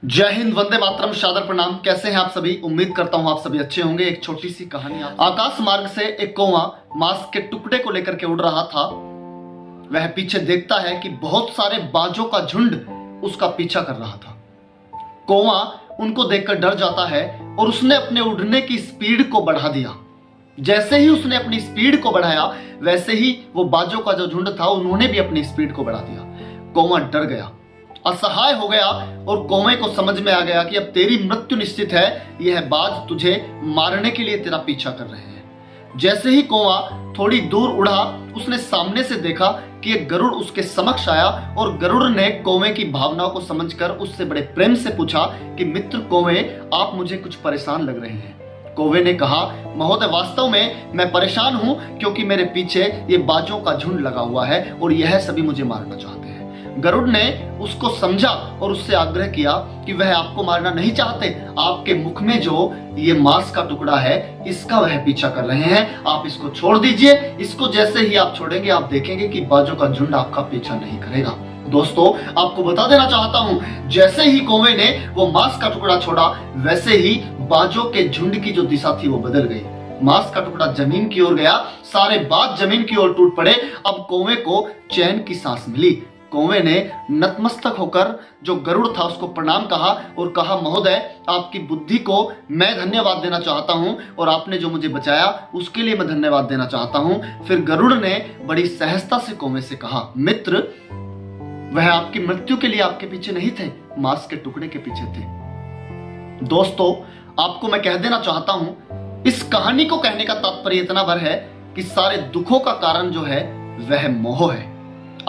जय हिंद, वंदे मातरम, सादर प्रणाम। कैसे हैं आप सभी? उम्मीद करता हूं आप सभी अच्छे होंगे। एक छोटी सी कहानी। आकाश मार्ग से एक कौवा मांस के टुकड़े को लेकर के उड़ रहा था। वह पीछे देखता है कि बहुत सारे बाजों का झुंड उसका पीछा कर रहा था। कौवा उनको देखकर डर जाता है और उसने अपने उड़ने की स्पीड को बढ़ा दिया। जैसे ही उसने अपनी स्पीड को बढ़ाया वैसे ही वो बाजों का जो झुंड था उन्होंने भी अपनी स्पीड को बढ़ा दिया। कौवा डर गया, असहाय हो गया और कौवे को समझ में आ गया कि अब तेरी मृत्यु निश्चित है। यह बाज तुझे मारने के लिए तेरा पीछा कर रहे हैं। जैसे ही कौवा थोड़ी दूर उड़ा, उसने सामने से देखा कि एक गरुड़ उसके समक्ष आया और गरुड़ ने कौवे की भावनाओं को समझकर उससे बड़े प्रेम से पूछा कि मित्र कौवे, आप मुझे कुछ परेशान लग रहे हैं। कौवे ने कहा, महोदय, वास्तव में मैं परेशान हूं क्योंकि मेरे पीछे ये बाजों का झुंड लगा हुआ है और यह सभी मुझे मारना चाहते हैं। गरुड़ ने उसको समझा और उससे आग्रह किया कि वह आपको मारना नहीं चाहते। आपके मुख में जो ये मांस का टुकड़ा है इसका वह पीछा कर रहे हैं। आप इसको छोड़ दीजिए। इसको जैसे ही आप छोड़ेंगे आप देखेंगे कि बाजों का झुंड आपका पीछा नहीं करेगा। दोस्तों, आपको बता देना चाहता हूं, जैसे ही कौवे ने वो मांस का टुकड़ा छोड़ा वैसे ही बाजों के झुंड की जो दिशा थी वो बदल गई। मांस का टुकड़ा जमीन की ओर गया, सारे बाज जमीन की ओर टूट पड़े। अब कौवे को चैन की सांस मिली। कौवे ने नतमस्तक होकर जो गरुड़ था उसको प्रणाम कहा और कहा, महोदय, आपकी बुद्धि को मैं धन्यवाद देना चाहता हूं और आपने जो मुझे बचाया उसके लिए मैं धन्यवाद देना चाहता हूं। फिर गरुड़ ने बड़ी सहजता से कौवे से कहा, मित्र, वह आपकी मृत्यु के लिए आपके पीछे नहीं थे, मांस के टुकड़े के पीछे थे। दोस्तों, आपको मैं कह देना चाहता हूं, इस कहानी को कहने का तात्पर्य इतना भर है कि सारे दुखों का कारण जो है वह मोह है।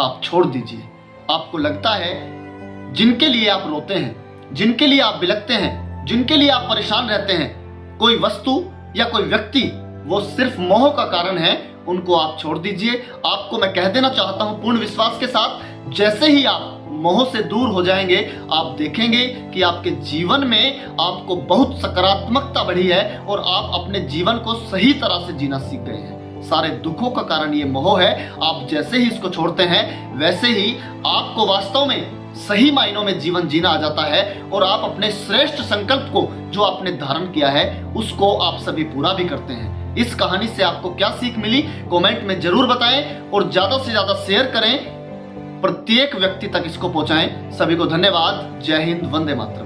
आप छोड़ दीजिए। आपको लगता है जिनके लिए आप रोते हैं, जिनके लिए आप बिलखते हैं, जिनके लिए आप परेशान रहते हैं, कोई वस्तु या कोई व्यक्ति, वो सिर्फ मोह का कारण है, उनको आप छोड़ दीजिए। आपको मैं कह देना चाहता हूं पूर्ण विश्वास के साथ, जैसे ही आप मोह से दूर हो जाएंगे आप देखेंगे कि आपके जीवन में आपको बहुत सकारात्मकता बढ़ी है और आप अपने जीवन को सही तरह से जीना सीख गए हैं। सारे दुखों का कारण ये मोह है। आप जैसे ही इसको छोड़ते हैं वैसे ही आपको वास्तव में सही मायनों में जीवन जीना आ जाता है और आप अपने श्रेष्ठ संकल्प को जो आपने धारण किया है उसको आप सभी पूरा भी करते हैं। इस कहानी से आपको क्या सीख मिली कमेंट में जरूर बताएं और ज्यादा से ज्यादा शेयर करें, प्रत्येक व्यक्ति तक इसको पहुंचाएं। सभी को धन्यवाद। जय हिंद, वंदे मातरम।